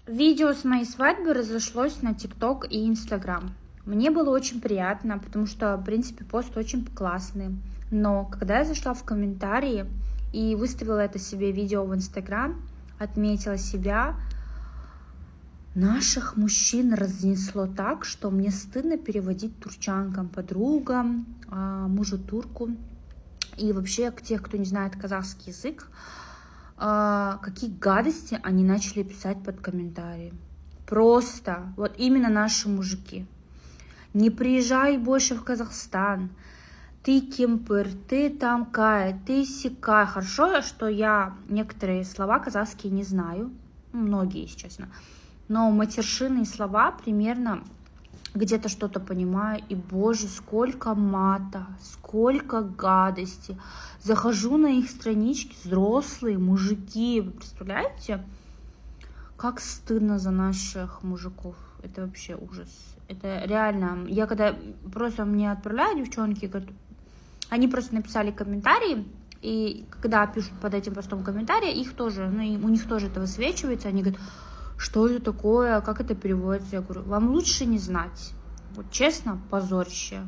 Видео с моей свадьбы разошлось на ТикТок и Инстаграм. Мне было очень приятно, потому что, в принципе, пост очень классный. Но когда я зашла в комментарии и выставила это себе видео в Инстаграм, отметила себя, наших мужчин разнесло так, что мне стыдно переводить турчанкам, подругам, мужу турку. И вообще, к тех, кто не знает казахский язык, какие гадости они начали писать под комментарии. Просто, вот именно наши мужики. Не приезжай больше в Казахстан. Ты кемпер, ты тамкай, ты сикай. Хорошо, что я некоторые слова казахские не знаю. Многие, если честно. Но матершинные слова примерно где-то что-то понимаю, и, боже, сколько мата, сколько гадости. Захожу на их странички, взрослые мужики, вы представляете? Как стыдно за наших мужиков, это вообще ужас. Это реально, я когда просто мне отправляют девчонки, говорят, они просто написали комментарии, и когда пишут под этим постом комментарии, их тоже, ну, у них тоже это высвечивается, они говорят, что это такое, как это переводится? Я говорю, вам лучше не знать. Вот честно, позорище.